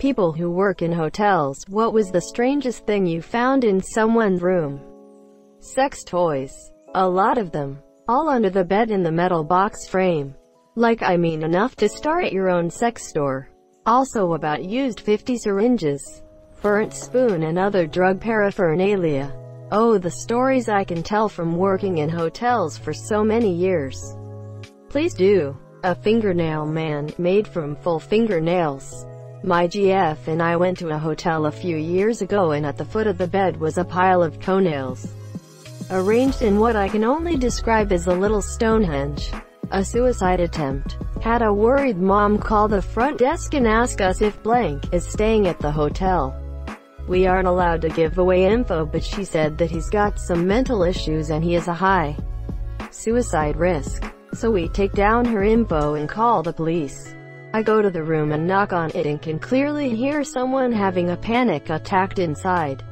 People who work in hotels, what was the strangest thing you found in someone's room? Sex toys. A lot of them. All under the bed in the metal box frame. I mean enough to start your own sex store. Also about used 50 syringes, burnt spoon and other drug paraphernalia. Oh, the stories I can tell from working in hotels for so many years. Please do. A fingernail man, made from full fingernails. My GF and I went to a hotel a few years ago, and at the foot of the bed was a pile of toenails, arranged in what I can only describe as a little Stonehenge. A suicide attempt. Had a worried mom call the front desk and ask us if blank is staying at the hotel. We aren't allowed to give away info, but she said that he's got some mental issues and he is a high suicide risk. So we take down her info and call the police. I go to the room and knock on it and can clearly hear someone having a panic attack inside.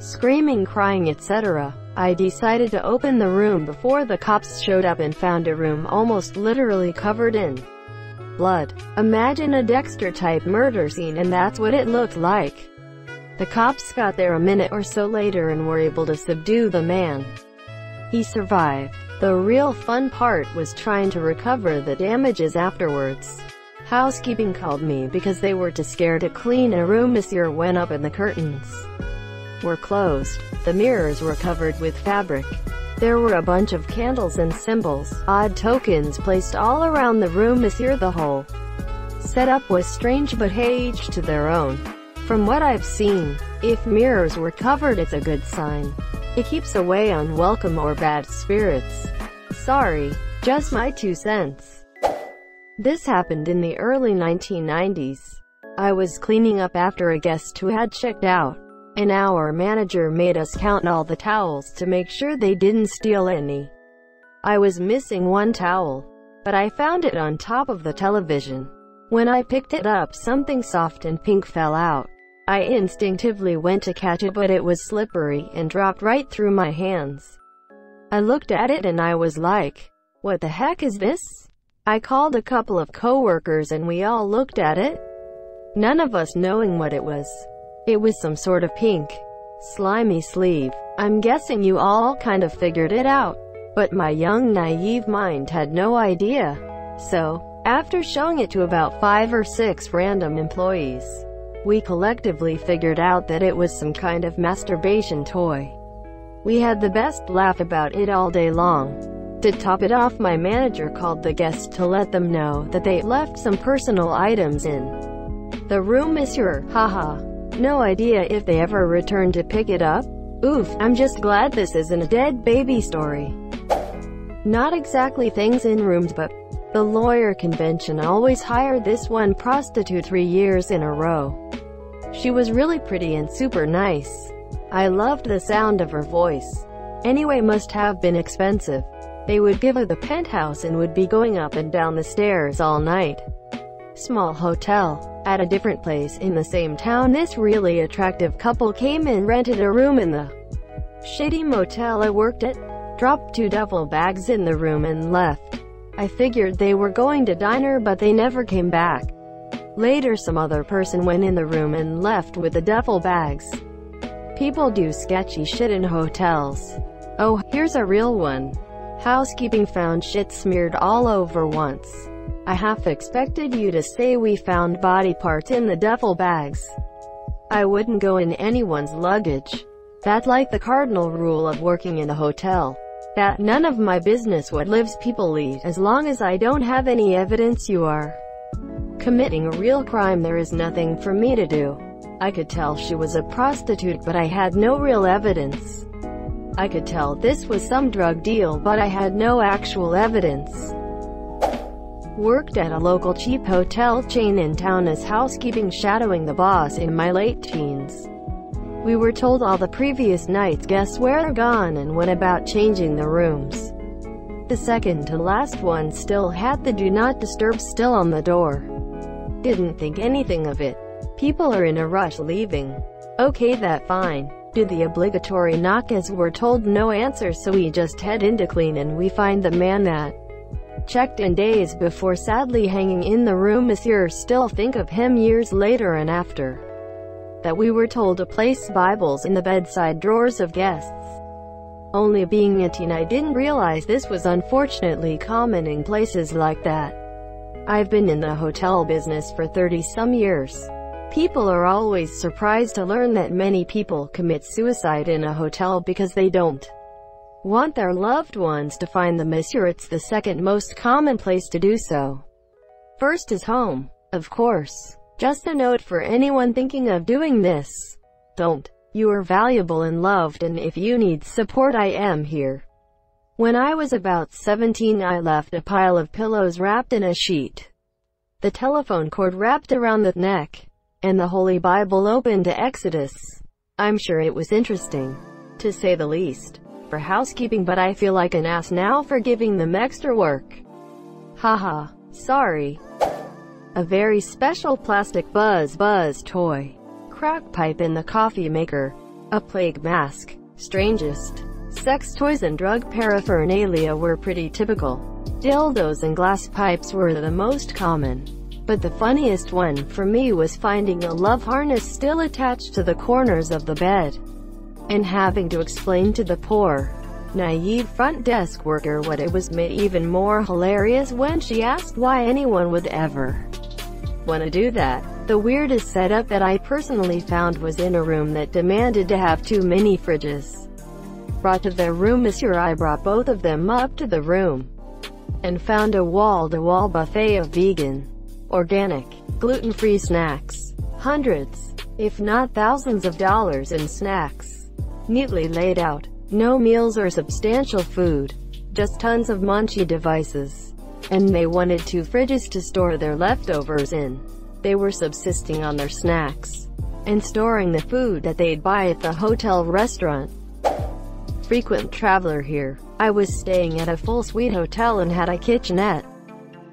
Screaming, crying, etc. I decided to open the room before the cops showed up and found a room almost literally covered in blood. Imagine a Dexter-type murder scene, and that's what it looked like. The cops got there a minute or so later and were able to subdue the man. He survived. The real fun part was trying to recover the damages afterwards. Housekeeping called me because they were too scared to clean a room. Monsieur went up and the curtains were closed. The mirrors were covered with fabric. There were a bunch of candles and symbols, odd tokens placed all around the room. Monsieur, the whole setup was strange, but hey, each to their own. From what I've seen, if mirrors were covered, it's a good sign. It keeps away unwelcome or bad spirits. Sorry, just my 2 cents. This happened in the early 1990s. I was cleaning up after a guest who had checked out, and our manager made us count all the towels to make sure they didn't steal any. I was missing one towel, but I found it on top of the television. When I picked it up, something soft and pink fell out. I instinctively went to catch it, but it was slippery and dropped right through my hands. I looked at it and I was like, what the heck is this? I called a couple of coworkers and we all looked at it, none of us knowing what it was. It was some sort of pink, slimy sleeve. I'm guessing you all kind of figured it out, but my young naive mind had no idea. So, after showing it to about 5 or 6 random employees, we collectively figured out that it was some kind of masturbation toy. We had the best laugh about it all day long. To top it off, my manager called the guests to let them know that they left some personal items in the room. Monsieur, haha. No idea if they ever returned to pick it up. Oof, I'm just glad this isn't a dead baby story. Not exactly things in rooms, but the lawyer convention always hired this one prostitute 3 years in a row. She was really pretty and super nice. I loved the sound of her voice. Anyway, must have been expensive. They would give her the penthouse and would be going up and down the stairs all night. Small hotel. At a different place in the same town, this really attractive couple came and rented a room in the shady motel I worked at, dropped 2 duffel bags in the room and left. I figured they were going to diner, but they never came back. Later, some other person went in the room and left with the duffel bags. People do sketchy shit in hotels. Oh, here's a real one. Housekeeping found shit smeared all over once. I half expected you to say we found body parts in the duffel bags. I wouldn't go in anyone's luggage. That's like the cardinal rule of working in a hotel. That none of my business what lives people eat, as long as I don't have any evidence you are committing a real crime. There is nothing for me to do. I could tell she was a prostitute, but I had no real evidence. I could tell this was some drug deal, but I had no actual evidence. Worked at a local cheap hotel chain in town as housekeeping, shadowing the boss in my late teens. We were told all the previous night's guests were gone and went about changing the rooms. The second to last one still had the do not disturb still on the door. Didn't think anything of it. People are in a rush leaving. Okay, that fine. Do the obligatory knock as we're told. No answer, so we just head in to clean and we find the man that checked in days before, sadly hanging in the room. Monsieur still think of him years later, and after that we were told to place Bibles in the bedside drawers of guests. Only being a teen, I didn't realize this was unfortunately common in places like that. I've been in the hotel business for 30-some years. People are always surprised to learn that many people commit suicide in a hotel because they don't want their loved ones to find them. Monsieur, it's the second most common place to do so. First is home, of course. Just a note for anyone thinking of doing this: don't. You are valuable and loved, and if you need support, I am here. When I was about 17, I left a pile of pillows wrapped in a sheet, the telephone cord wrapped around the neck, and the Holy Bible open to Exodus. I'm sure it was interesting, to say the least, for housekeeping, but I feel like an ass now for giving them extra work. Haha, sorry. A very special plastic buzz toy, crack pipe in the coffee maker, a plague mask, strangest. Sex toys and drug paraphernalia were pretty typical. Dildos and glass pipes were the most common. But the funniest one for me was finding a love harness still attached to the corners of the bed, and having to explain to the poor, naive front desk worker what it was. Made even more hilarious when she asked why anyone would ever want to do that. The weirdest setup that I personally found was in a room that demanded to have 2 mini fridges brought to their room. Monsieur, I brought both of them up to the room and found a wall-to-wall buffet of vegan, organic, gluten-free snacks. Hundreds, if not thousands of dollars in snacks, neatly laid out. No meals or substantial food, just tons of munchy devices. And they wanted 2 fridges to store their leftovers in. They were subsisting on their snacks and storing the food that they'd buy at the hotel restaurant. Frequent traveler here. I was staying at a full suite hotel and had a kitchenette.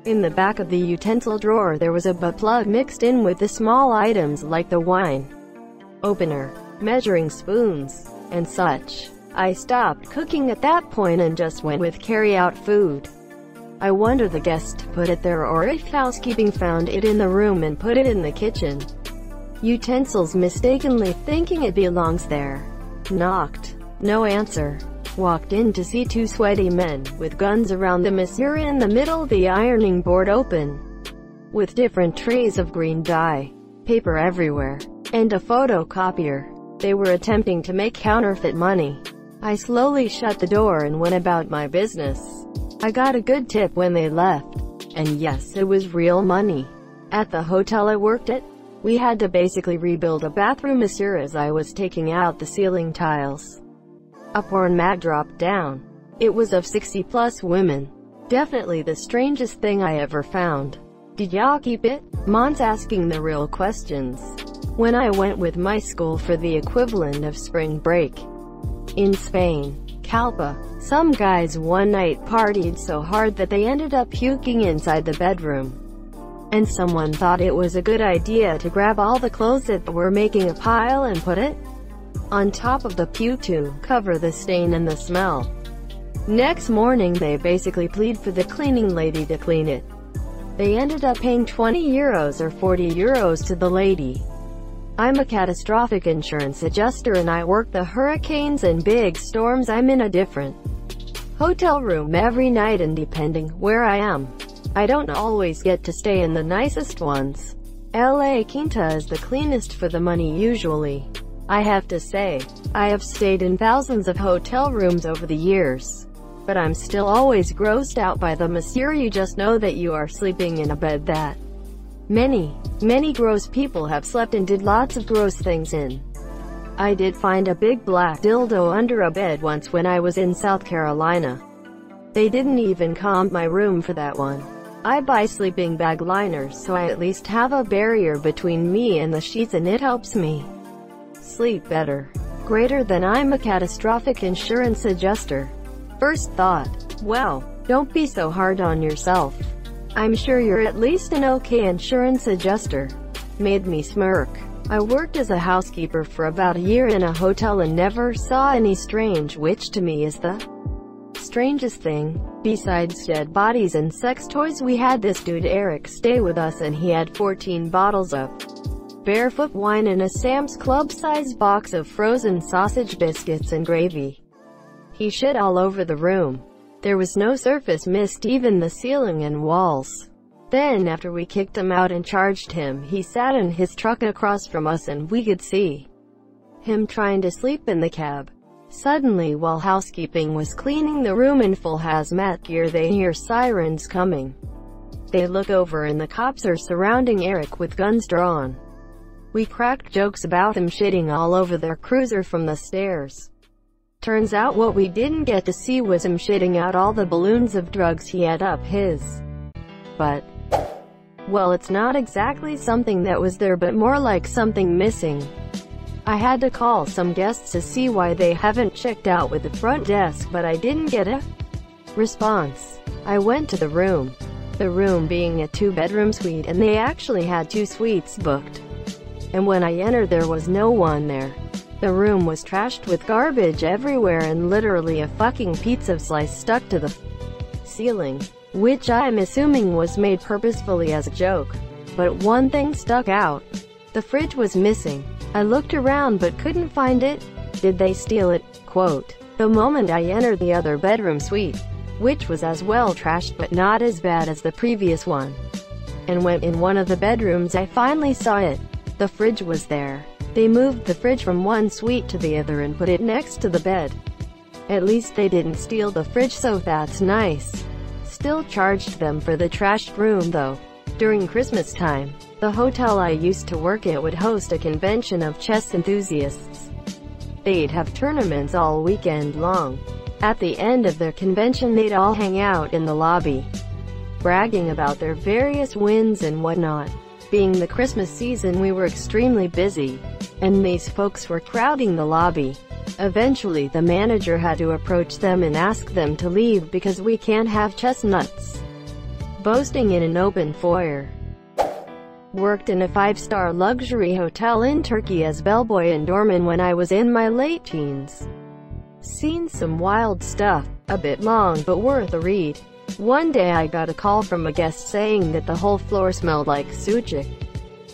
In the back of the utensil drawer there was a butt plug mixed in with the small items like the wine opener, measuring spoons, and such. I stopped cooking at that point and just went with carry-out food. I wonder the guest put it there, or if housekeeping found it in the room and put it in the kitchen utensils, mistakenly thinking it belongs there. Knocked. No answer. Walked in to see 2 sweaty men, with guns around them. Monsieur, in the middle, the ironing board open, with different trays of green dye, paper everywhere, and a photocopier. They were attempting to make counterfeit money. I slowly shut the door and went about my business. I got a good tip when they left. And yes, it was real money. At the hotel I worked at, we had to basically rebuild a bathroom, Monsieur. As I was taking out the ceiling tiles, a porn mag dropped down. It was of 60-plus women. Definitely the strangest thing I ever found. Did y'all keep it? Mon's asking the real questions. When I went with my school for the equivalent of spring break in Spain, Calpa, some guys one night partied so hard that they ended up puking inside the bedroom. And someone thought it was a good idea to grab all the clothes that were making a pile and put it on top of the puke to cover the stain and the smell. Next morning they basically plead for the cleaning lady to clean it. They ended up paying 20 euros or 40 euros to the lady. I'm a catastrophic insurance adjuster and I work the hurricanes and big storms. I'm in a different hotel room every night, and depending where I am, I don't always get to stay in the nicest ones. La Quinta is the cleanest for the money usually. I have to say, I have stayed in thousands of hotel rooms over the years, but I'm still always grossed out by them. Monsieur, you just know that you are sleeping in a bed that many gross people have slept and did lots of gross things in. I did find a big black dildo under a bed once when I was in South Carolina. They didn't even comb my room for that one. I buy sleeping bag liners so I at least have a barrier between me and the sheets, and it helps me sleep better. Greater than I'm a catastrophic insurance adjuster. First thought, well, don't be so hard on yourself. I'm sure you're at least an okay insurance adjuster. Made me smirk. I worked as a housekeeper for about a year in a hotel and never saw any strange, which to me is the strangest thing. Besides dead bodies and sex toys, we had this dude Eric stay with us, and he had 14 bottles of barefoot wine and a Sam's Club-sized box of frozen sausage biscuits and gravy. He shit all over the room. There was no surface mist, even the ceiling and walls. Then, after we kicked him out and charged him, he sat in his truck across from us and we could see him trying to sleep in the cab. Suddenly, while housekeeping was cleaning the room in full hazmat gear, they hear sirens coming. They look over and the cops are surrounding Eric with guns drawn. We cracked jokes about him shitting all over their cruiser from the stairs. Turns out what we didn't get to see was him shitting out all the balloons of drugs he had up his butt. Well, it's not exactly something that was there, but more like something missing. I had to call some guests to see why they haven't checked out with the front desk, but I didn't get a response. I went to the room being a 2-bedroom suite, and they actually had 2 suites booked. And when I entered, there was no one there. The room was trashed with garbage everywhere and literally a fucking pizza slice stuck to the ceiling, which I'm assuming was made purposefully as a joke. But one thing stuck out. The fridge was missing. I looked around but couldn't find it. Did they steal it? Quote. The moment I entered the other bedroom suite, which was as well trashed but not as bad as the previous one, and went in one of the bedrooms, I finally saw it. The fridge was there. They moved the fridge from one suite to the other and put it next to the bed. At least they didn't steal the fridge, so that's nice. Still charged them for the trashed room though. During Christmas time, the hotel I used to work at would host a convention of chess enthusiasts. They'd have tournaments all weekend long. At the end of their convention, they'd all hang out in the lobby, bragging about their various wins and whatnot. Being the Christmas season, we were extremely busy, and these folks were crowding the lobby. Eventually, the manager had to approach them and ask them to leave because we can't have chestnuts boasting in an open foyer. Worked in a 5-star luxury hotel in Turkey as bellboy and doorman when I was in my late teens. Seen some wild stuff, a bit long but worth a read. One day I got a call from a guest saying that the whole floor smelled like sucuk,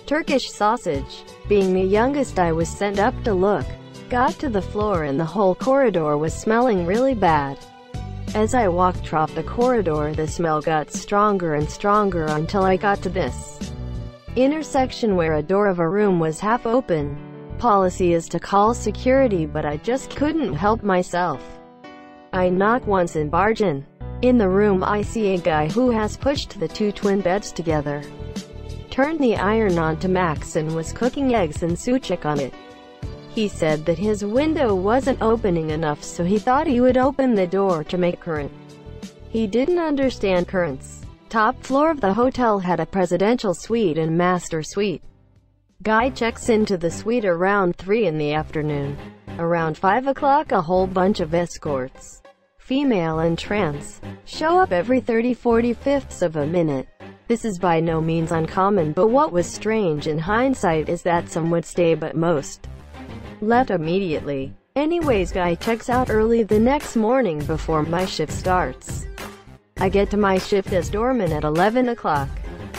Turkish sausage. Being the youngest, I was sent up to look. Got to the floor and the whole corridor was smelling really bad. As I walked off the corridor, the smell got stronger and stronger until I got to this intersection where a door of a room was half open. Policy is to call security, but I just couldn't help myself. I knock once and barge in. In the room, I see a guy who has pushed the 2 twin beds together, turned the iron on to max, and was cooking eggs and sucuk on it. He said that his window wasn't opening enough, so he thought he would open the door to make current. He didn't understand currents. Top floor of the hotel had a presidential suite and master suite. Guy checks into the suite around 3 in the afternoon. Around 5 o'clock, a whole bunch of escorts, female and trans, show up every 30-45ths of a minute. This is by no means uncommon, but what was strange in hindsight is that some would stay but most left immediately. Anyways, Guy checks out early the next morning before my shift starts. I get to my shift as doorman at 11 o'clock.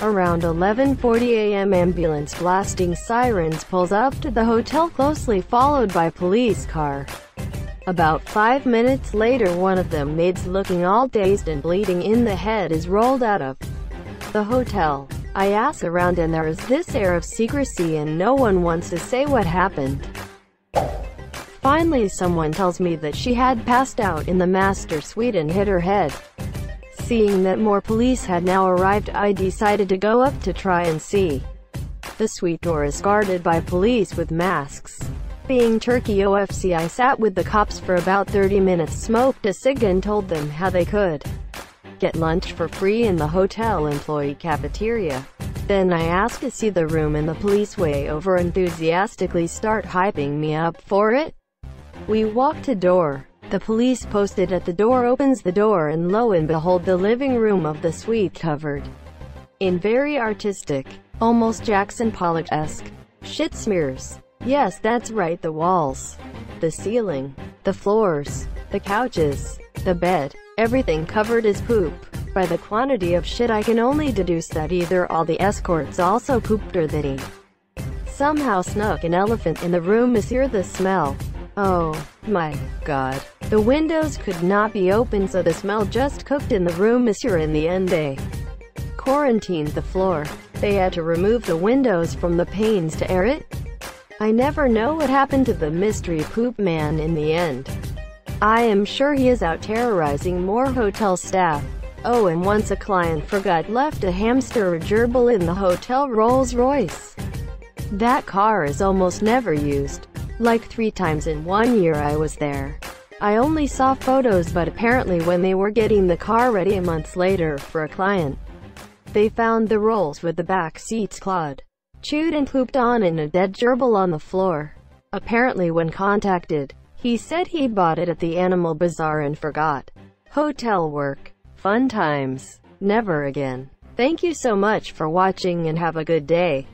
Around 11:40 a.m. ambulance blasting sirens pulls up to the hotel, closely followed by police car. About 5 minutes later, one of them, maids looking all dazed and bleeding in the head, is rolled out of the hotel. I ask around and there is this air of secrecy and no one wants to say what happened. Finally, someone tells me that she had passed out in the master suite and hit her head. Seeing that more police had now arrived, I decided to go up to try and see. The suite door is guarded by police with masks. Being Turkey OFC, I sat with the cops for about 30 minutes, smoked a cig, and told them how they could get lunch for free in the hotel employee cafeteria. Then I asked to see the room, and the police way over enthusiastically start hyping me up for it. We walk to door. The police posted at the door opens the door, and lo and behold, the living room of the suite covered in very artistic, almost Jackson Pollock-esque shit smears. Yes, that's right, the walls, the ceiling, the floors, the couches, The bed. Everything covered is poop. By the quantity of shit I can only deduce that either all the escorts also pooped or that he somehow snuck an elephant in the room. Monsieur, the smell. Oh my god. The windows could not be opened, so the smell just cooked in the room. Monsieur, in the end they quarantined the floor. They had to remove the windows from the panes to air it. I never know what happened to the mystery poop man in the end. I am sure he is out terrorizing more hotel staff. Oh, and once a client forgot left a hamster gerbil in the hotel Rolls Royce. That car is almost never used. Like 3 times in 1 year I was there. I only saw photos, but apparently when they were getting the car ready a month later for a client, they found the rolls with the back seats clawed, chewed and pooped on, and a dead gerbil on the floor. Apparently when contacted, he said he bought it at the animal bazaar and forgot. Hotel work. Fun times. Never again. Thank you so much for watching and have a good day.